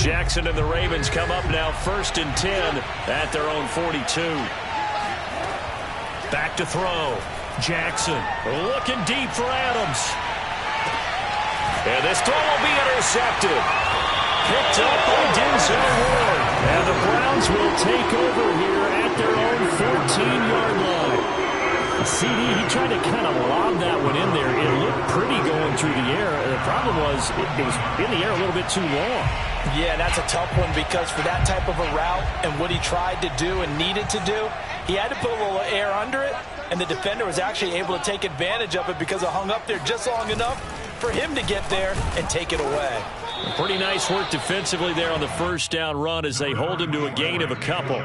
Jackson and the Ravens come up now 1st and 10 at their own 42. Back to throw. Jackson looking deep for Adams. And this throw will be intercepted. Picked up by Denzel Ward. And the Browns will take over here at their own 14-yard line. CD, he tried to kind of lob that one in there. It looked pretty going through the air. The problem was it was in the air a little bit too long. Yeah, that's a tough one because for that type of a route and what he tried to do and needed to do, he had to put a little air under it, and the defender was actually able to take advantage of it because it hung up there just long enough for him to get there and take it away. Pretty nice work defensively there on the first down run as they hold him to a gain of a couple.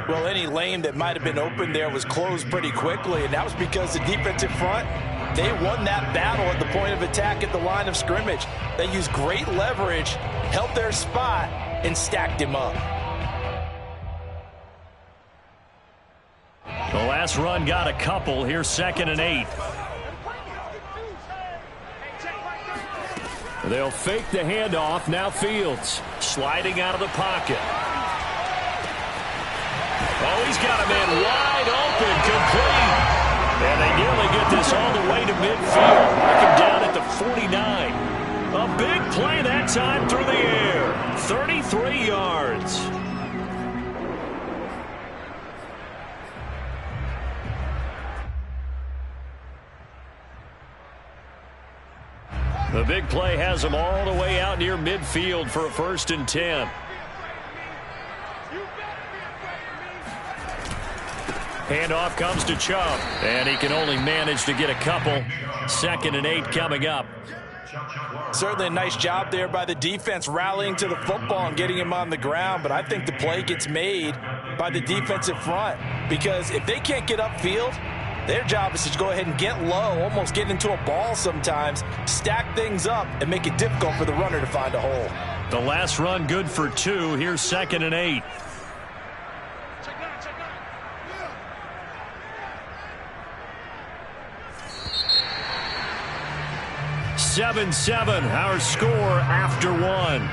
Well, any lane that might have been open there was closed pretty quickly, and that was because the defensive front, they won that battle at the point of attack at the line of scrimmage. They used great leverage, held their spot, and stacked him up. The last run got a couple. Here's 2nd and 8. They'll fake the handoff. Now Fields sliding out of the pocket. Oh, he's got a man wide open, complete. And they nearly get this all the way to midfield. Mark him down at the 49. A big play that time through the air. 33 yards. The big play has them all the way out near midfield for a 1st and 10. Handoff comes to Chubb, and he can only manage to get a couple. 2nd and 8 coming up. Certainly a nice job there by the defense rallying to the football and getting him on the ground, but I think the play gets made by the defensive front because if they can't get upfield, their job is to go ahead and get low, almost get into a ball sometimes, stack things up, and make it difficult for the runner to find a hole. The last run good for 2. Here's 2nd and 8. 7-7, our score after 1.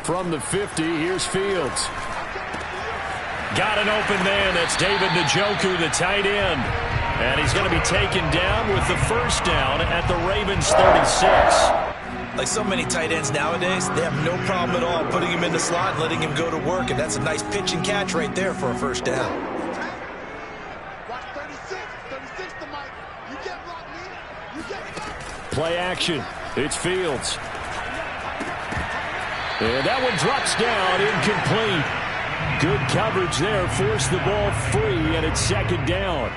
From the 50, here's Fields. Got an open man. That's David Njoku, the tight end. And he's going to be taken down with the first down at the Ravens 36. Like so many tight ends nowadays, they have no problem at all putting him in the slot and letting him go to work. And that's a nice pitch and catch right there for a first down. Play action. It's Fields. And that one drops down, incomplete. Good coverage there, forced the ball free, and it's 2nd down.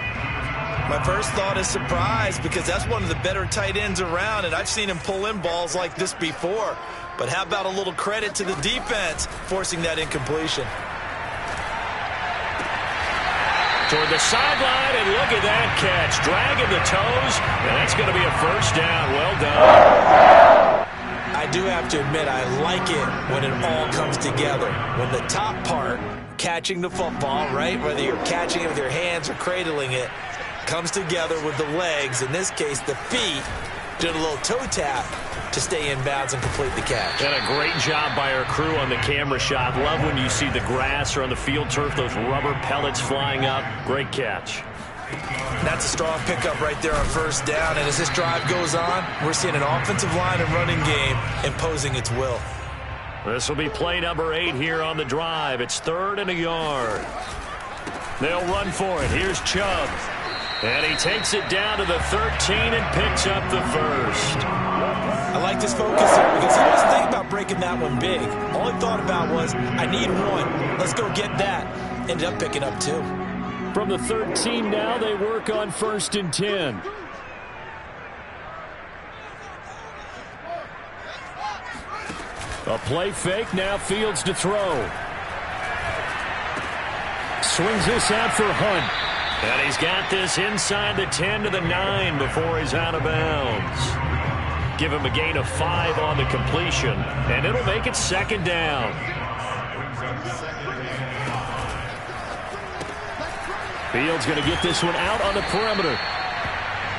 My first thought is surprise because that's one of the better tight ends around, and I've seen him pull in balls like this before. But how about a little credit to the defense forcing that incompletion? Toward the sideline, and look at that catch. Dragging the toes, and that's going to be a first down. Well done. I do have to admit, I like it when it all comes together. When the top part, catching the football, right, whether you're catching it with your hands or cradling it, comes together with the legs, in this case the feet, did a little toe tap to stay in bounds and complete the catch. And a great job by our crew on the camera shot. Love when you see the grass or on the field turf, those rubber pellets flying up. Great catch. That's a strong pickup right there on first down, and as this drive goes on, we're seeing an offensive line and running game imposing its will. This will be play number 8 here on the drive. It's 3rd and a yard. They'll run for it. Here's Chubb. And he takes it down to the 13 and picks up the first. I like this focus here because he wasn't thinking about breaking that one big. All he thought about was, I need one. Let's go get that. Ended up picking up 2. From the 13 now, they work on 1st and 10. A play fake, now Fields to throw. Swings this out for Hunt. And he's got this inside the 10 to the 9 before he's out of bounds. Give him a gain of 5 on the completion, and it'll make it second down. Fields going to get this one out on the perimeter.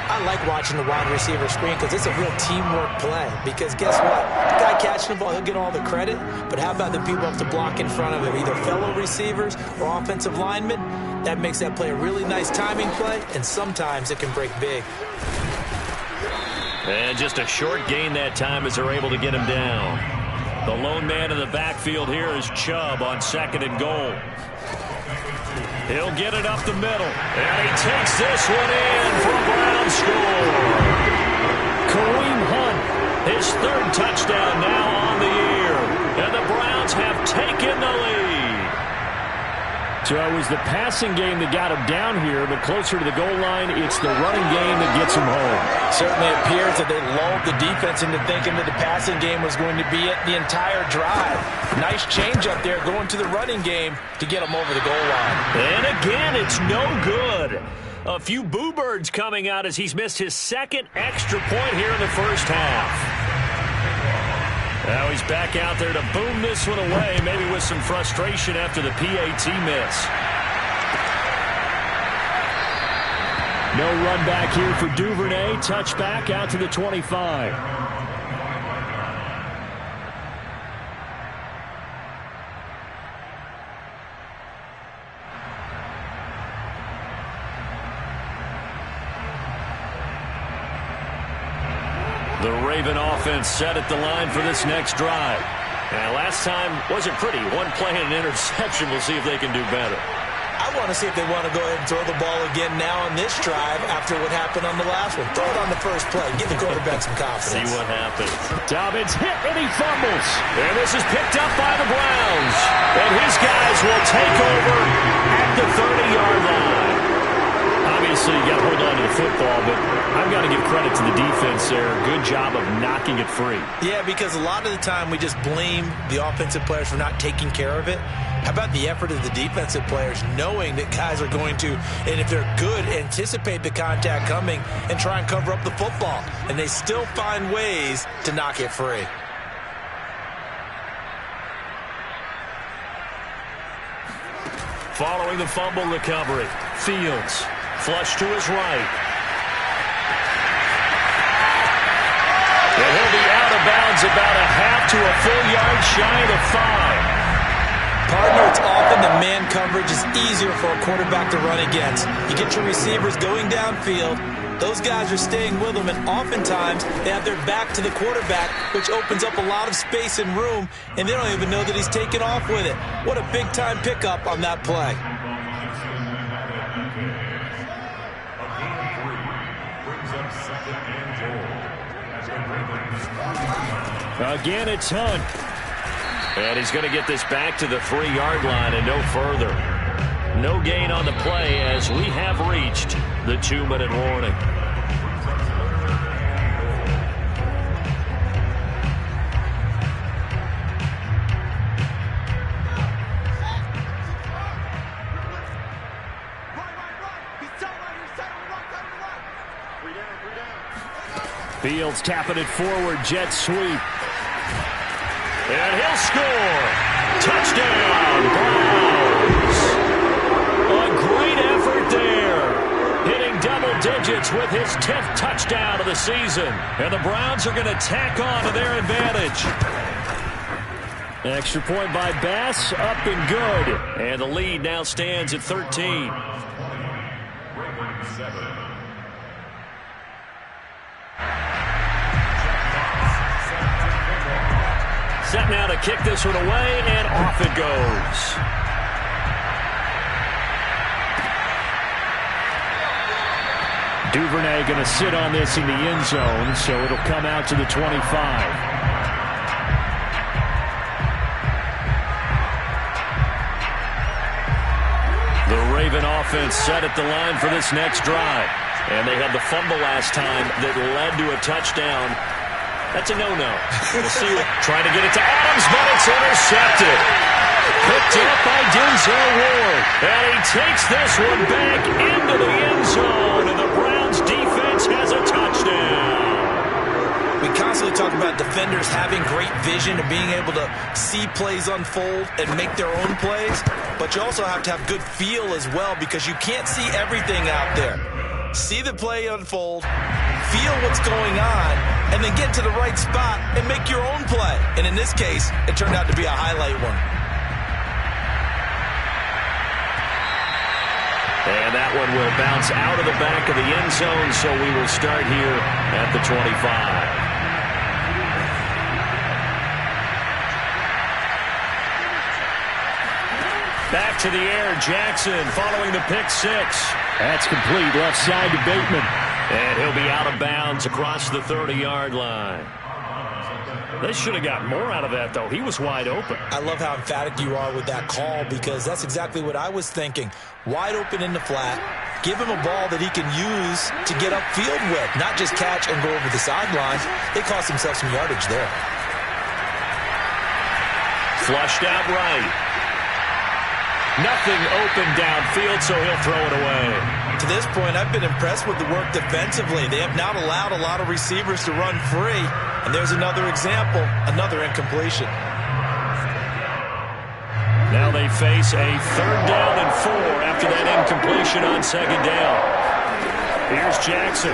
I like watching the wide receiver screen because it's a real teamwork play. Because guess what? The guy catching the ball, he'll get all the credit. But how about the people up to block in front of him, either fellow receivers or offensive linemen? That makes that play a really nice timing play, and sometimes it can break big. And just a short gain that time as they're able to get him down. The lone man in the backfield here is Chubb on 2nd and goal. He'll get it up the middle. And he takes this one in for a Brown score. Kareem Hunt, his 3rd touchdown now on the year. And the Browns have taken the lead. So it was the passing game that got him down here, but closer to the goal line, it's the running game that gets him home. Certainly appears that they lulled the defense into thinking that the passing game was going to be it the entire drive. Nice change up there going to the running game to get him over the goal line. And again, it's no good. A few boo birds coming out as he's missed his 2nd extra point here in the first half. Now he's back out there to boom this one away, maybe with some frustration after the PAT miss. No run back here for Duvernay. Touchback out to the 25. The Raven offense set at the line for this next drive. And last time wasn't pretty. One play and an interception. We'll see if they can do better. I want to see if they want to go ahead and throw the ball again now on this drive after what happened on the last one. Throw it on the first play. Give the quarterback some confidence. See what happens. Dobbins hit and he fumbles. And this is picked up by the Browns. And his guys will take over at the 30-yard line. Obviously, you got to hold on to the football, but I've got to give credit to the defense there. Good job of knocking it free. Yeah, because a lot of the time we just blame the offensive players for not taking care of it. How about the effort of the defensive players knowing that guys are going to, and if they're good, anticipate the contact coming and try and cover up the football. And they still find ways to knock it free. Following the fumble recovery, Fields flush to his right. And he'll be out of bounds about a half to a full yard shy of the 5. Partner, it's often the man coverage is easier for a quarterback to run against. You get your receivers going downfield. Those guys are staying with them, and oftentimes they have their back to the quarterback, which opens up a lot of space and room, and they don't even know that he's taken off with it. What a big-time pickup on that play. Again, it's Hunt. And he's going to get this back to the 3-yard line and no further. No gain on the play as we have reached the 2-minute warning. Fields tapping it forward, jet sweep. And he'll score. Touchdown, Browns. A great effort there. Hitting double digits with his 10th touchdown of the season. And the Browns are going to tack on to their advantage. Extra point by Bass, up and good. And the lead now stands at 13. Set now to kick this one away, and off it goes. Duvernay going to sit on this in the end zone, so it'll come out to the 25. The Raven offense set at the line for this next drive. And they had the fumble last time that led to a touchdown. That's a no-no. We'll see it. Trying to get it to Adams, but it's intercepted. Picked up by Denzel Ward. And he takes this one back into the end zone. And the Browns defense has a touchdown. We constantly talk about defenders having great vision and being able to see plays unfold and make their own plays. But you also have to have good feel as well, because you can't see everything out there. See the play unfold, feel what's going on, and then get to the right spot and make your own play. And in this case, it turned out to be a highlight one. And that one will bounce out of the back of the end zone, so we will start here at the 25. Back to the air, Jackson following the pick six. That's complete left side to Bateman. And he'll be out of bounds across the 30-yard line. They should have got more out of that, though. He was wide open. I love how emphatic you are with that call, because that's exactly what I was thinking. Wide open in the flat. Give him a ball that he can use to get upfield with, not just catch and go over the sideline. They cost themselves some yardage there. Flushed out right. Nothing open downfield, so he'll throw it away. To this point, I've been impressed with the work defensively. They have not allowed a lot of receivers to run free. And there's another example, another incompletion. Now they face a 3rd down and 4 after that incompletion on 2nd down. Here's Jackson.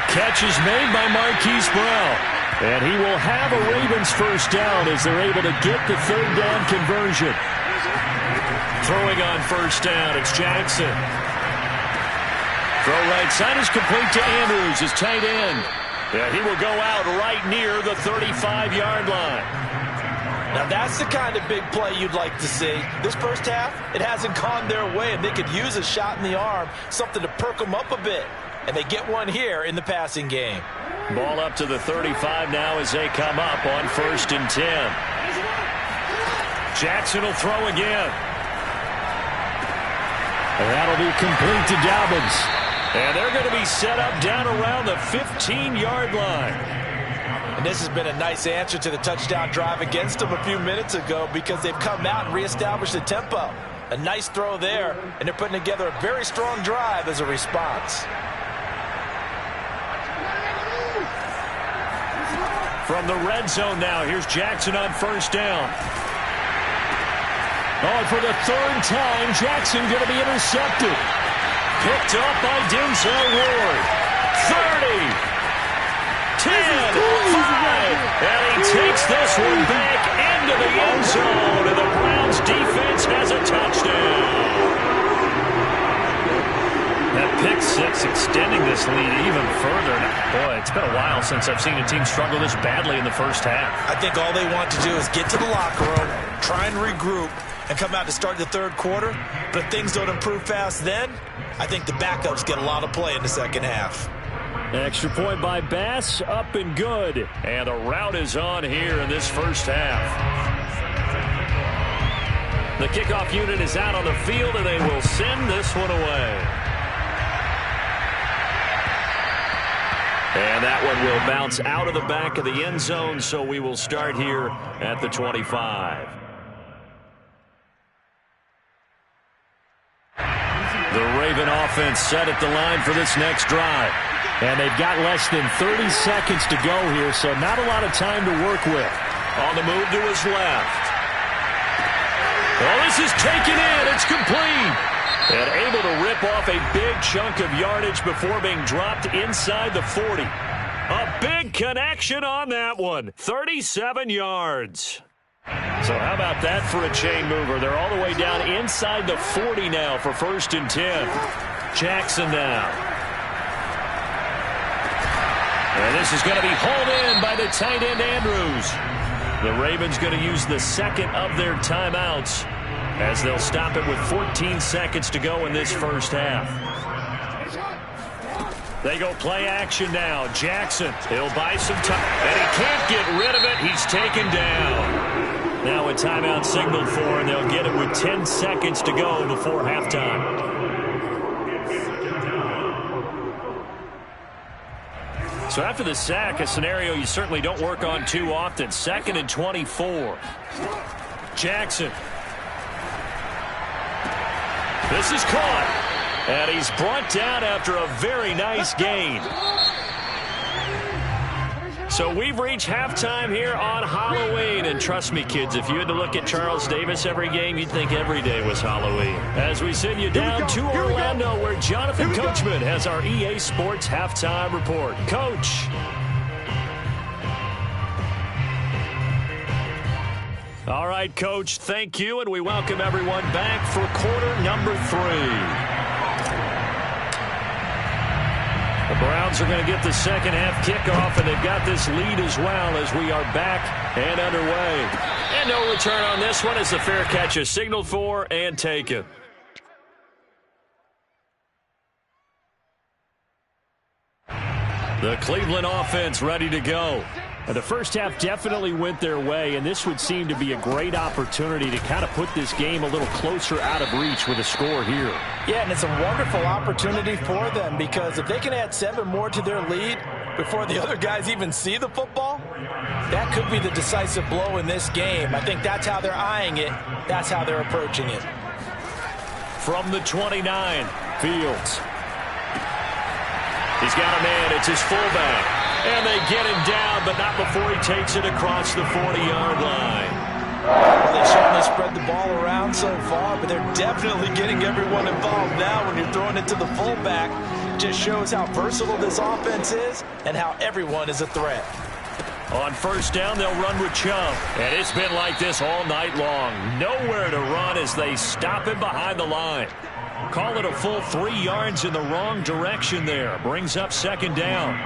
Catch is made by Marquise Brown. And he will have a Ravens first down as they're able to get the 3rd down conversion. Throwing on first down, it's Jackson. Throw right side is complete to Andrews, his tight end. Yeah, he will go out right near the 35-yard line. Now that's the kind of big play you'd like to see. This first half, it hasn't gone their way, and they could use a shot in the arm, something to perk them up a bit. And they get one here in the passing game. Ball up to the 35 now as they come up on 1st and 10. Jackson will throw again. And that'll be complete to Dobbins. And they're going to be set up down around the 15-yard line. And this has been a nice answer to the touchdown drive against them a few minutes ago, because they've come out and reestablished the tempo. A nice throw there, and they're putting together a very strong drive as a response. From the red zone now, here's Jackson on first down. Oh, for the 3rd time, Jackson going to be intercepted. Picked up by Denzel Ward. 30, 10, 5, and he takes this one back into the end zone, and the Browns defense has a touchdown. That pick six extending this lead even further. Boy, it's been a while since I've seen a team struggle this badly in the first half. I think all they want to do is get to the locker room, try and regroup, and come out to start the 3rd quarter. But if things don't improve fast then, I think the backups get a lot of play in the second half. Extra point by Bass, up and good. And the route is on here in this first half. The kickoff unit is out on the field, and they will send this one away. And that one will bounce out of the back of the end zone, so we will start here at the 25. The Raven offense set at the line for this next drive. And they've got less than 30 seconds to go here, so not a lot of time to work with. On the move to his left. Well, this is taken in. It's complete. And able to rip off a big chunk of yardage before being dropped inside the 40. A big connection on that one. 37 yards. So how about that for a chain mover? They're all the way down inside the 40 now for 1st and 10. Jackson now. And this is going to be hauled in by the tight end Andrews. The Ravens going to use the 2nd of their timeouts, as they'll stop it with 14 seconds to go in this first half. They go play action now. Jackson, he'll buy some time, and he can't get rid of it. He's taken down. Now a timeout signaled for, and they'll get it with 10 seconds to go before halftime. So after the sack, a scenario you certainly don't work on too often. 2nd and 24. Jackson. This is caught. And he's brought down after a very nice gain. So we've reached halftime here on Halloween. And trust me, kids, if you had to look at Charles Davis every game, you'd think every day was Halloween. As we send you down to Orlando, where Jonathan Coachman has our EA Sports Halftime Report. Coach. All right, Coach, thank you, and we welcome everyone back for quarter number 3. The Browns are going to get the second half kickoff, and they've got this lead as well as we are back and underway. And no return on this one as the fair catch is signaled for and taken. The Cleveland offense ready to go. The first half definitely went their way, and this would seem to be a great opportunity to kind of put this game a little closer out of reach with a score here. Yeah, and it's a wonderful opportunity for them because if they can add 7 more to their lead before the other guys even see the football, that could be the decisive blow in this game. I think that's how they're eyeing it. That's how they're approaching it. From the 29, Fields. He's got a man. It's his fullback. And they get him down, but not before he takes it across the 40-yard line. Well, they've certainly spread the ball around so far, but they're definitely getting everyone involved now when you're throwing it to the fullback. It just shows how versatile this offense is and how everyone is a threat. On first down, they'll run with Chubb. And it's been like this all night long. Nowhere to run as they stop him behind the line. Call it a full 3 yards in the wrong direction there. Brings up second down.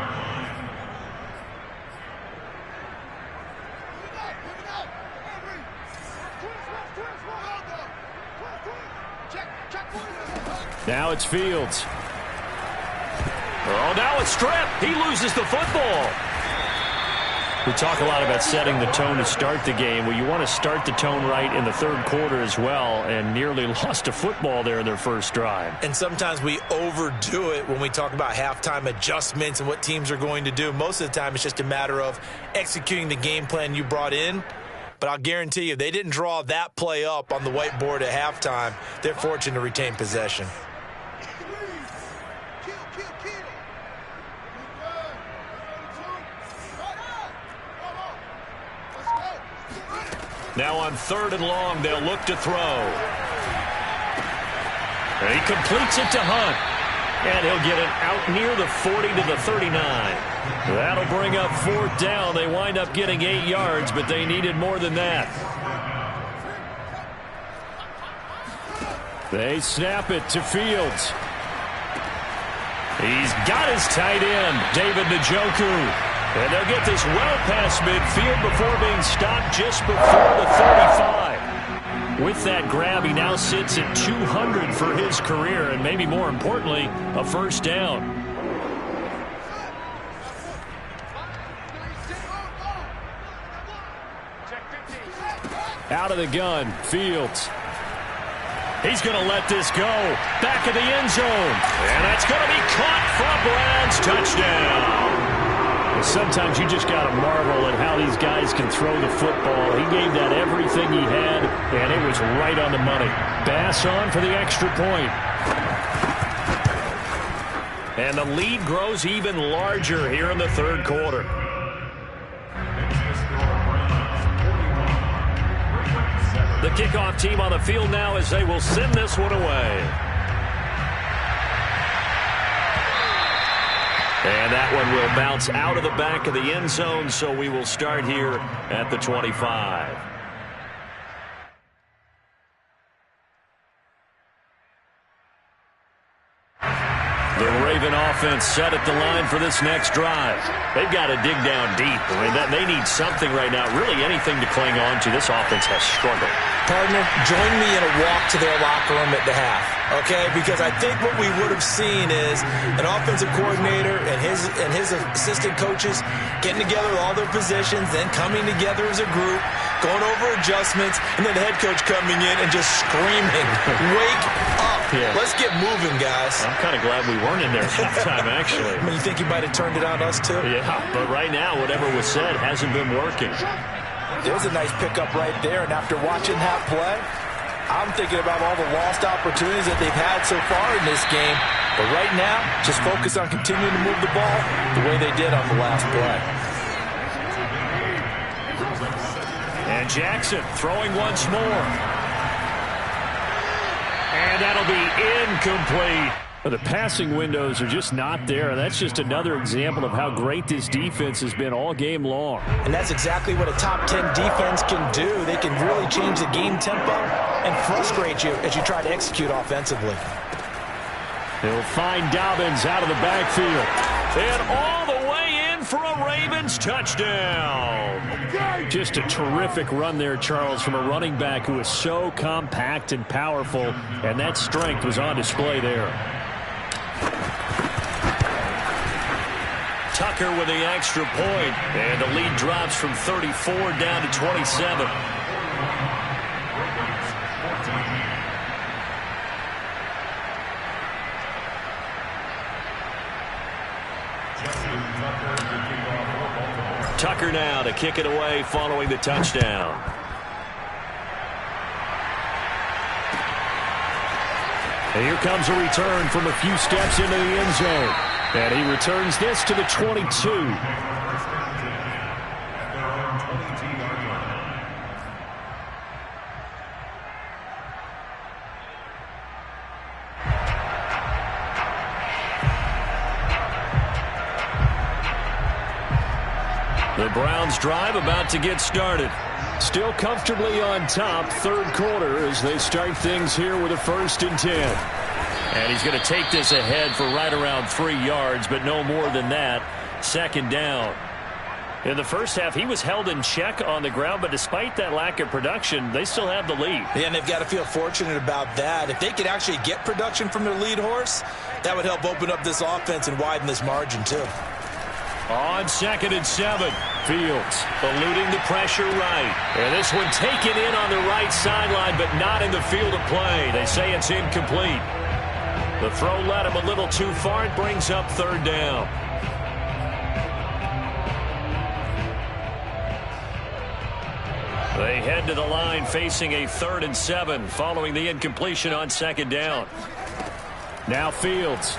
Now it's Fields. Oh, now it's stripped. He loses the football. We talk a lot about setting the tone to start the game. Well, you want to start the tone right in the third quarter as well, and nearly lost a football there in their first drive. And sometimes we overdo it when we talk about halftime adjustments and what teams are going to do. Most of the time, it's just a matter of executing the game plan you brought in. But I'll guarantee you, they didn't draw that play up on the whiteboard at halftime. They're fortunate to retain possession. Now on 3rd and long, they'll look to throw. And he completes it to Hunt. And he'll get it out near the 40 to the 39. That'll bring up 4th down. They wind up getting 8 yards, but they needed more than that. They snap it to Fields. He's got his tight end, David Njoku. And they'll get this well past midfield before being stopped just before the 35. With that grab, he now sits at 200 for his career, and maybe more importantly, a first down. Out of the gun, Fields. He's going to let this go. Back of the end zone. And that's going to be caught for a Browns touchdown. Sometimes you just got to marvel at how these guys can throw the football. He gave that everything he had, and it was right on the money. Bass on for the extra point. And the lead grows even larger here in the third quarter. The kickoff team on the field now as they will send this one away. And that one will bounce out of the back of the end zone, so we will start here at the 25. The Raven offense set at the line for this next drive. They've got to dig down deep. I mean, they need something right now, really anything to cling on to. This offense has struggled. Partner, join me in a walk to their locker room at the half, okay? Because I think what we would have seen is an offensive coordinator and his assistant coaches getting together with all their positions, then coming together as a group, going over adjustments, and then the head coach coming in and just screaming, wake up. Yeah. Let's get moving, guys. I'm kind of glad we weren't in there halftime, actually. I mean, you think you might have turned it on us, too? Yeah, but right now, whatever was said hasn't been working. There's a nice pickup right there, and after watching that play, I'm thinking about all the lost opportunities that they've had so far in this game. But right now, just focus on continuing to move the ball the way they did on the last play. And Jackson throwing once more. And that'll be incomplete. The passing windows are just not there, and that's just another example of how great this defense has been all game long. And that's exactly what a top 10 defense can do. They can really change the game tempo and frustrate you as you try to execute offensively. They'll find Dobbins out of the backfield. And all the way in for a Ravens touchdown. Just a terrific run there, Charles, from a running back who is so compact and powerful, and that strength was on display there. Tucker with the extra point, and the lead drops from 34 down to 27. Tucker now to kick it away following the touchdown. And here comes a return from a few steps into the end zone. And he returns this to the 22. The Browns drive about to get started. Still comfortably on top, third quarter, as they start things here with a 1st and 10. And he's going to take this ahead for right around 3 yards, but no more than that. 2nd down. In the first half, he was held in check on the ground, but despite that lack of production, they still have the lead. Yeah, and they've got to feel fortunate about that. If they could actually get production from their lead horse, that would help open up this offense and widen this margin, too. On 2nd and 7, Fields eluding the pressure right. And this one taken in on the right sideline, but not in the field of play. They say it's incomplete. The throw led him a little too far. It brings up 3rd down. They head to the line facing a 3rd and 7 following the incompletion on 2nd down. Now Fields.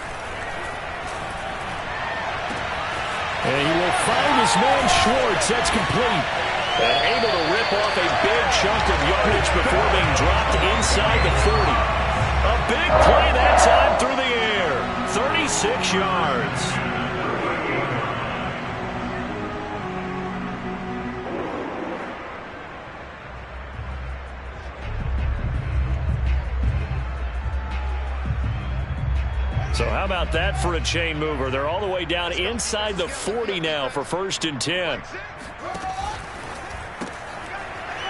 And he will find his man Schwartz. That's complete. And able to rip off a big chunk of yardage before being dropped inside the 40. A big play that time through the air. 36 yards. So how about that for a chain mover? They're all the way down inside the 40 now for 1st and 10.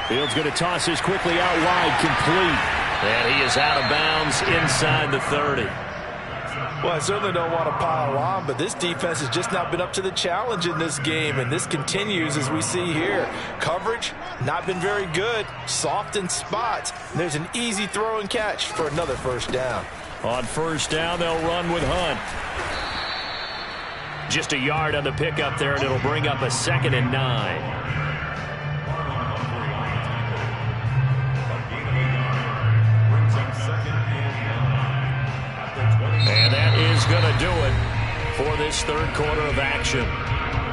Fields going to toss this quickly out wide, complete. And he is out of bounds inside the 30. Well, I certainly don't want to pile on, but this defense has just not been up to the challenge in this game, and this continues as we see here. Coverage, not been very good, soft in spots. There's an easy throw and catch for another 1st down. On 1st down, they'll run with Hunt. Just a yard on the pickup there, and it'll bring up a 2nd and 9. And that is going to do it for this 3rd quarter of action.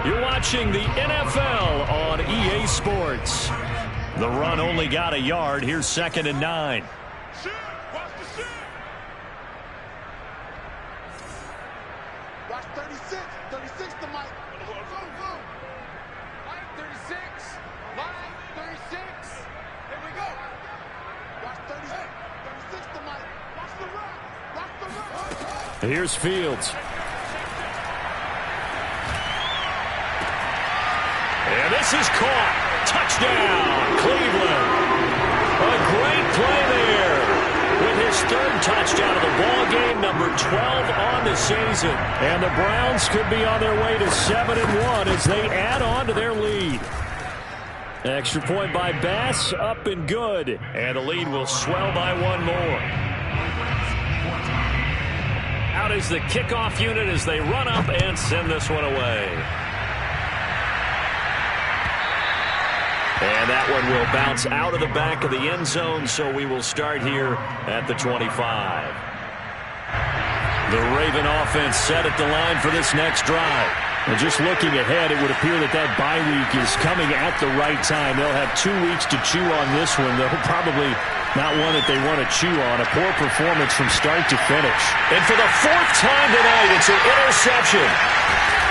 You're watching the NFL on EA Sports. The run only got a yard. Here's 2nd and 9. Watch 36. 36 the mic. Line 36. Line 36. Here we go. Watch 36. 36 the mic. Watch the run. Watch the run. Here's Fields. And this is caught. Touchdown, Cleveland. A great play there. With his 3rd touchdown of the ball game, number 12 on the season. And the Browns could be on their way to 7-1 as they add on to their lead. Extra point by Bass, up and good. And the lead will swell by 1 more. out is the kickoff unit as they run up and send this one away. And that one will bounce out of the back of the end zone, so we will start here at the 25. The Raven offense set at the line for this next drive. And just looking ahead, it would appear that that bye week is coming at the right time. They'll have 2 weeks to chew on this one, though probably not one that they want to chew on. A poor performance from start to finish. And for the 4th time tonight, it's an interception.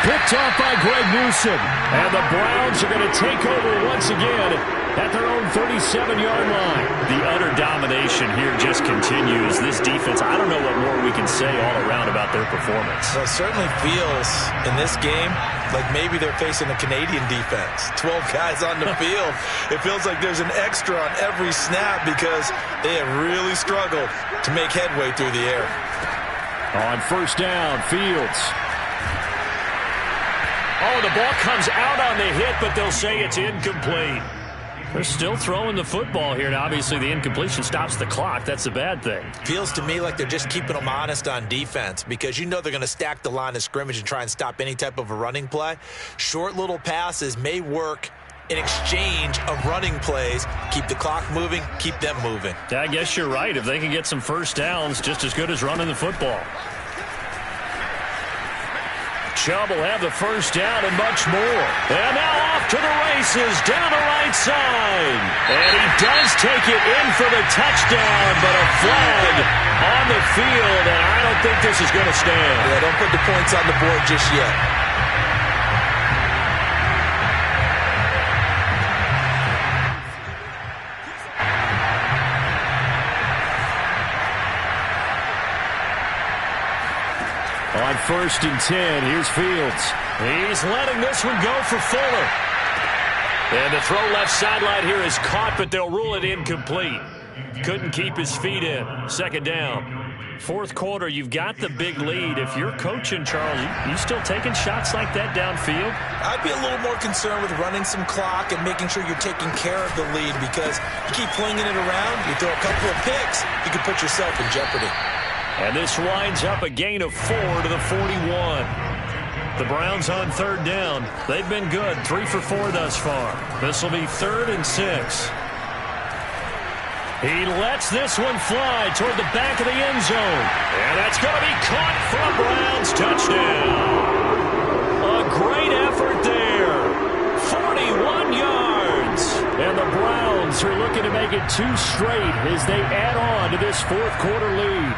Picked off by Greg Newsome. And the Browns are going to take over once again at their own 37-yard line. The utter domination here just continues. This defense, I don't know what more we can say all around about their performance. Well, it certainly feels in this game like maybe they're facing a Canadian defense. 12 guys on the field. It feels like there's an extra on every snap because they have really struggled to make headway through the air. On first down, Fields. Oh, the ball comes out on the hit, but they'll say it's incomplete. They're still throwing the football here, and obviously the incompletion stops the clock. That's a bad thing. Feels to me like they're just keeping them honest on defense because you know they're going to stack the line of scrimmage and try and stop any type of a running play. Short little passes may work in exchange of running plays. Keep the clock moving, keep them moving. I guess you're right. If they can get some first downs, just as good as running the football. Chubb will have the first down and much more. And now off to the races down the right side. And he does take it in for the touchdown, but a flag on the field, and I don't think this is going to stand. Yeah, don't put the points on the board just yet. On first and 10, here's Fields. He's letting this one go for Fuller. And the throw left sideline here is caught, but they'll rule it incomplete. Couldn't keep his feet in. Second down. 4th quarter, you've got the big lead. If you're coaching, Charles, you still taking shots like that downfield? I'd be a little more concerned with running some clock and making sure you're taking care of the lead because you keep flinging it around, you throw a couple of picks, you can put yourself in jeopardy. And this winds up a gain of 4 to the 41. The Browns on 3rd down. They've been good, 3 for 4 thus far. This will be 3rd and 6. He lets this one fly toward the back of the end zone. And that's going to be caught for a Browns touchdown. A great effort there. 41 yards. And the Browns are looking to make it 2 straight as they add on to this 4th quarter lead.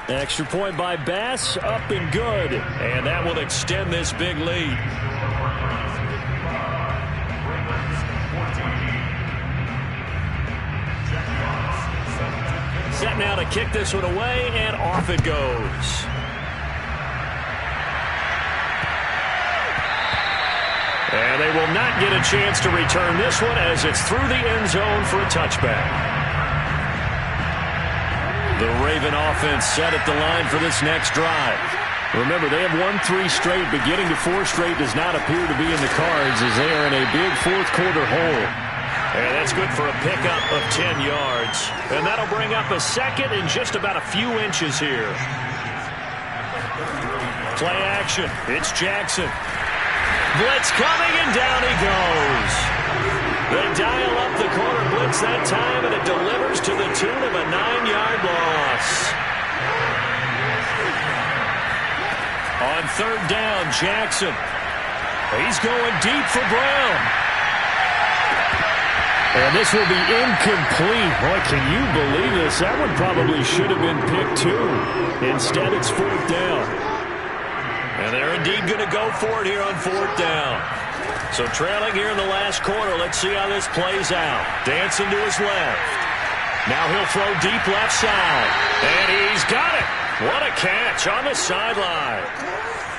Extra point by Bass, up and good. And that will extend this big lead. Set now to kick this one away, and off it goes. And they will not get a chance to return this one as it's through the end zone for a touchback. The Raven offense set at the line for this next drive. Remember, they have won 3 straight, but getting to 4 straight does not appear to be in the cards as they are in a big 4th quarter hole. And that's good for a pickup of 10 yards. And that'll bring up a second in just about a few inches here. Play action. It's Jackson. Blitz coming, and down he goes. They dial up the corner blitz that time, and it delivers to the tune of a 9-yard loss. On 3rd down, Jackson. He's going deep for Brown. And this will be incomplete. Boy, can you believe this? That one probably should have been picked too. Instead, it's 4th down. And they're indeed going to go for it here on 4th down. So trailing here in the last quarter. Let's see how this plays out. Dancing to his left. Now he'll throw deep left side. And he's got it. What a catch on the sideline.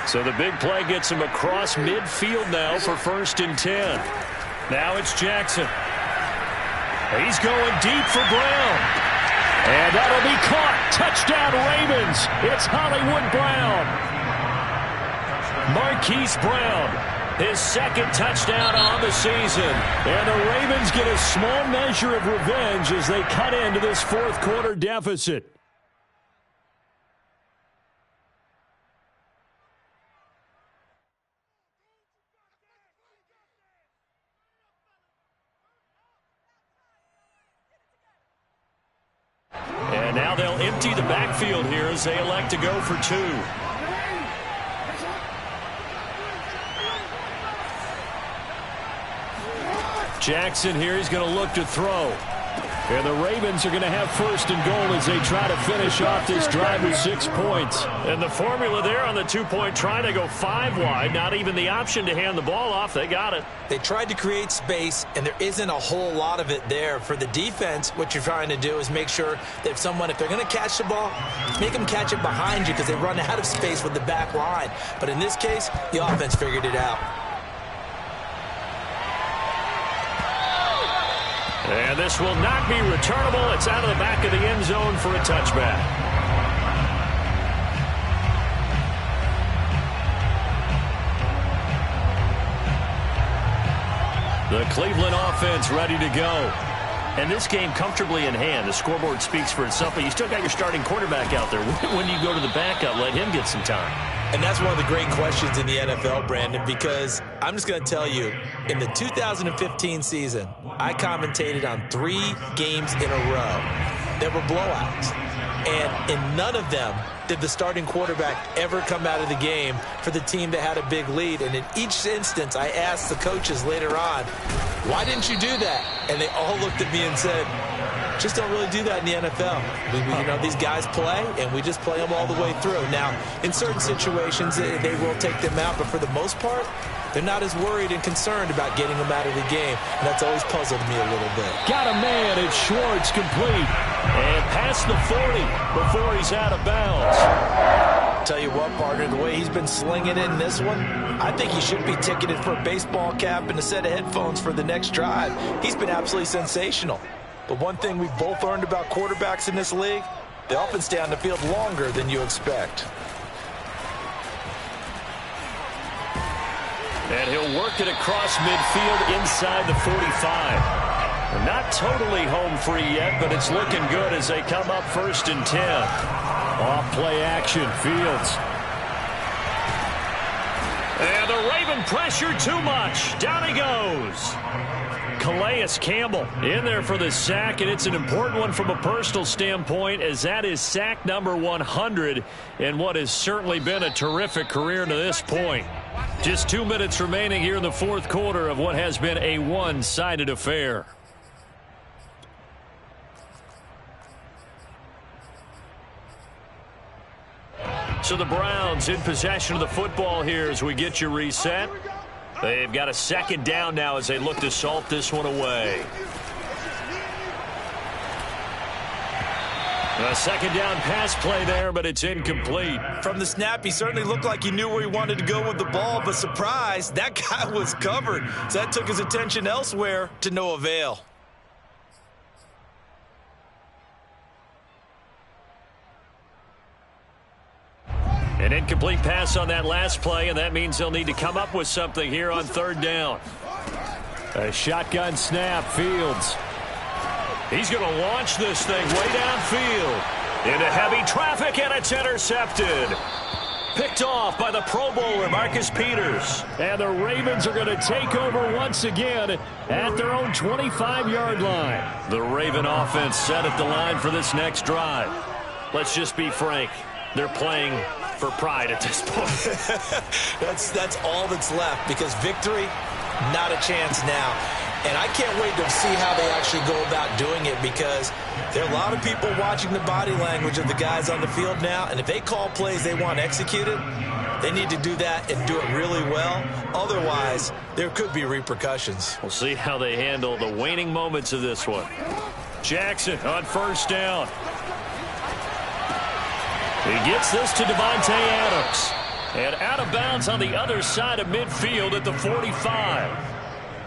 So the big play gets him across midfield now for 1st and 10. Now it's Jackson. He's going deep for Brown. And that'll be caught. Touchdown Ravens. It's Hollywood Brown. Marquise Brown. His second touchdown on the season. And the Ravens get a small measure of revenge as they cut into this fourth quarter deficit. And now they'll empty the backfield here as they elect to go for two. Jackson here, he's going to look to throw. And the Ravens are going to have first and goal as they try to finish off this drive with 6 points. And the formula there on the two-point try to go 5 wide. Not even the option to hand the ball off. They got it. They tried to create space, and there isn't a whole lot of it there. For the defense, what you're trying to do is make sure that if they're going to catch the ball, make them catch it behind you because they run out of space with the back line. But in this case, the offense figured it out. And this will not be returnable. It's out of the back of the end zone for a touchback. The Cleveland offense ready to go. And this game comfortably in hand. The scoreboard speaks for itself, but you still got your starting quarterback out there. When you go to the backup, let him get some time. And that's one of the great questions in the NFL, Brandon, because I'm just going to tell you, in the 2015 season, I commentated on 3 games in a row that were blowouts. And in none of them did the starting quarterback ever come out of the game for the team that had a big lead. And in each instance, I asked the coaches later on, why didn't you do that? And they all looked at me and said, just don't really do that in the NFL. These guys play, and we just play them all the way through. Now, in certain situations, they will take them out, but for the most part, they're not as worried and concerned about getting them out of the game, and that's always puzzled me a little bit. Got a man, it's Schwartz, complete. And past the 40 before he's out of bounds. Tell you what, partner, the way he's been slinging it in this one, I think he should be ticketed for a baseball cap and a set of headphones for the next drive. He's been absolutely sensational. But one thing we've both learned about quarterbacks in this league, they often stay on the field longer than you expect. And he'll work it across midfield inside the 45. Not totally home free yet, but it's looking good as they come up 1st and 10. Off play action, Fields. And the Raven pressure too much. Down he goes. Calais Campbell in there for the sack, and it's an important one from a personal standpoint as that is sack number 100 in what has certainly been a terrific career to this point. Just 2 minutes remaining here in the fourth quarter of what has been a one-sided affair. So the Browns in possession of the football here as we get you reset. They've got a second down now as they look to salt this one away. A second down pass play there, but it's incomplete. From the snap, he certainly looked like he knew where he wanted to go with the ball, but surprise, that guy was covered. So that took his attention elsewhere to no avail. An incomplete pass on that last play, and that means they'll need to come up with something here on 3rd down. A shotgun snap, Fields. He's going to launch this thing way downfield. Into heavy traffic, and it's intercepted. Picked off by the Pro Bowler, Marcus Peters. And the Ravens are going to take over once again at their own 25-yard line. The Raven offense set at the line for this next drive. Let's just be frank. They're playing for pride at this point. That's all that's left, because victory, not a chance now. And I can't wait to see how they actually go about doing it, because there are a lot of people watching the body language of the guys on the field now, and if they call plays they want executed, they need to do that and do it really well. Otherwise, there could be repercussions. We'll see how they handle the waning moments of this one. Jackson on 1st down. He gets this to Devontae Adams. And out of bounds on the other side of midfield at the 45.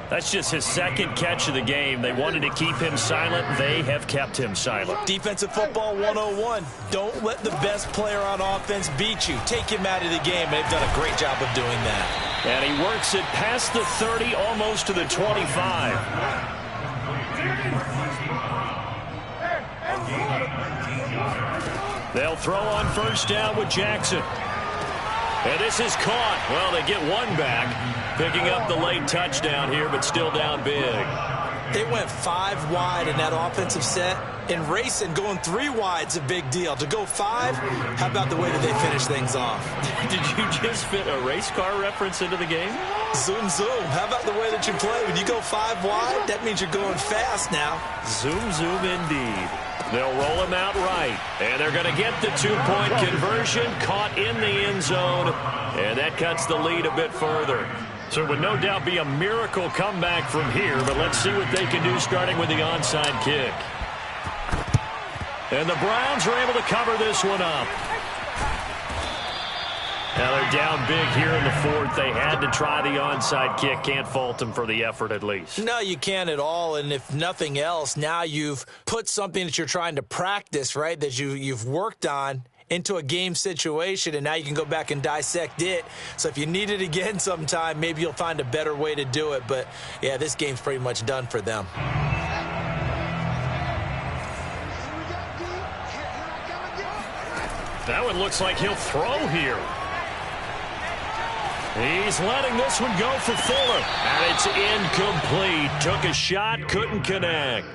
That's just his second catch of the game. They wanted to keep him silent. They have kept him silent. Defensive football 101. Don't let the best player on offense beat you. Take him out of the game. They've done a great job of doing that. And he works it past the 30, almost to the 25. They'll throw on first down with Jackson. And this is caught. Well, they get one back, picking up the late touchdown here, but still down big. They went 5 wide in that offensive set. In racing, going 3 wide's a big deal. To go 5, how about the way that they finish things off? Did you just fit a race car reference into the game? Zoom, zoom. How about the way that you play? When you go 5 wide, that means you're going fast now. Zoom, zoom indeed. They'll roll him out right. And they're going to get the 2-point conversion, caught in the end zone. And that cuts the lead a bit further. So it would no doubt be a miracle comeback from here, but let's see what they can do starting with the onside kick. And the Browns are able to cover this one up. Now they're down big here in the 4th. They had to try the onside kick. Can't fault them for the effort at least. No, you can't at all. And if nothing else, now you've put something that you're trying to practice, right, that you've worked on into a game situation, and now you can go back and dissect it. So if you need it again sometime, maybe you'll find a better way to do it. But, yeah, this game's pretty much done for them. That one looks like he'll throw here. He's letting this one go for Fuller. And it's incomplete. Took a shot, couldn't connect.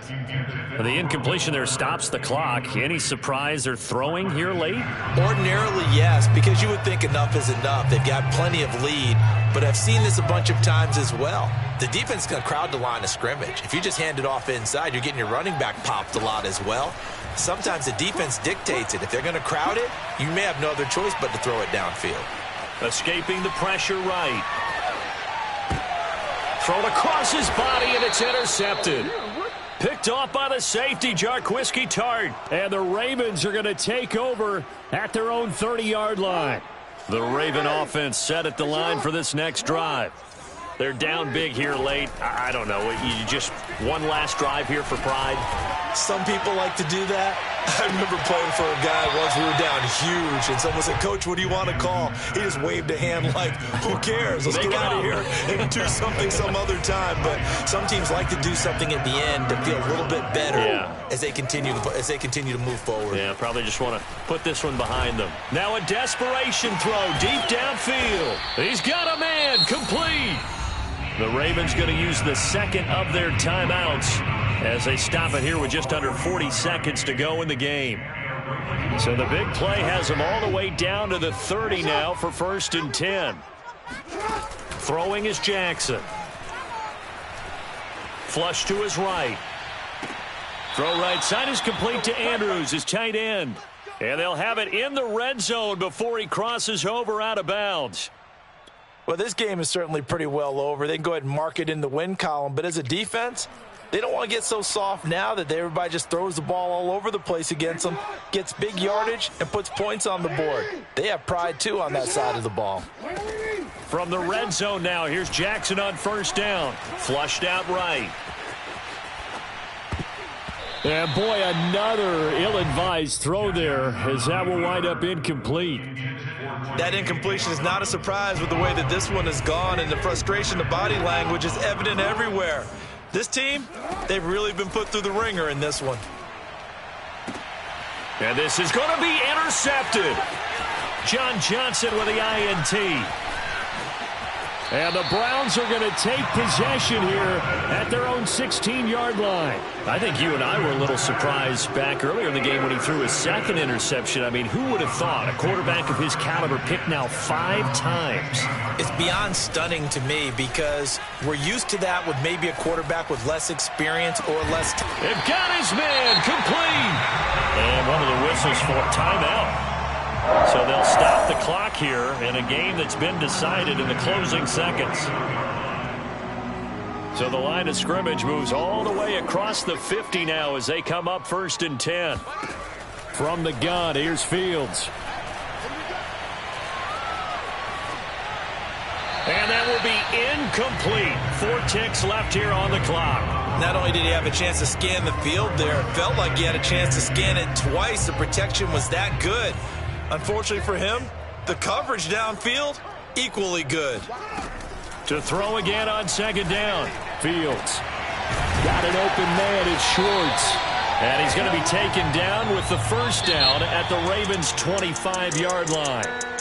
The incompletion there stops the clock. Any surprise they're throwing here late? Ordinarily, yes, because you would think enough is enough. They've got plenty of lead, but I've seen this a bunch of times as well. The defense is going to crowd the line of scrimmage. If you just hand it off inside, you're getting your running back popped a lot as well. Sometimes the defense dictates it. If they're going to crowd it, you may have no other choice but to throw it downfield. Escaping the pressure right. Thrown across his body, and it's intercepted. Picked off by the safety, Jarquiski Tart. And the Ravens are going to take over at their own 30-yard line. The Raven offense set at the line for this next drive. They're down big here late. I don't know. You just one last drive here for pride? Some people like to do that. I remember playing for a guy once. We were down huge, and someone said, "Coach, what do you want to call?" He just waved a hand like, who cares? Let's get out of here and do something some other time. But some teams like to do something at the end to feel a little bit better as they continue to move forward. Yeah, probably just want to put this one behind them. Now a desperation throw deep downfield. He's got a man, complete. The Ravens going to use the second of their timeouts as they stop it here with just under 40 seconds to go in the game. So the big play has them all the way down to the 30 now for 1st and 10. Throwing is Jackson. Flush to his right. Throw right side is complete to Andrews, his tight end. And they'll have it in the red zone before he crosses over out of bounds. Well, this game is certainly pretty well over. They can go ahead and mark it in the win column. But as a defense, they don't want to get so soft now that everybody just throws the ball all over the place against them, gets big yardage, and puts points on the board. They have pride, too, on that side of the ball. From the red zone now, here's Jackson on first down. Flushed out right. And, boy, another ill-advised throw there as that will wind up incomplete. That incompletion is not a surprise with the way that this one has gone, and the frustration, the body language is evident everywhere. This team, they've really been put through the ringer in this one. And this is going to be intercepted. John Johnson with the INT. And the Browns are going to take possession here at their own 16-yard line. I think you and I were a little surprised back earlier in the game when he threw his second interception. I mean, who would have thought a quarterback of his caliber picked now 5 times? It's beyond stunning to me because we're used to that with maybe a quarterback with less experience or less time. They've got his man complete. And one of the whistles for a timeout. So they'll stop the clock here in a game that's been decided in the closing seconds. So the line of scrimmage moves all the way across the 50 now as they come up 1st and 10. From the gun, here's Fields. And that will be incomplete. 4 ticks left here on the clock. Not only did he have a chance to scan the field there, it felt like he had a chance to scan it twice. The protection was that good. Unfortunately for him, the coverage downfield equally good. To throw again on second down. Fields. Got an open man. It's Schwartz. And he's going to be taken down with the first down at the Ravens' 25-yard line.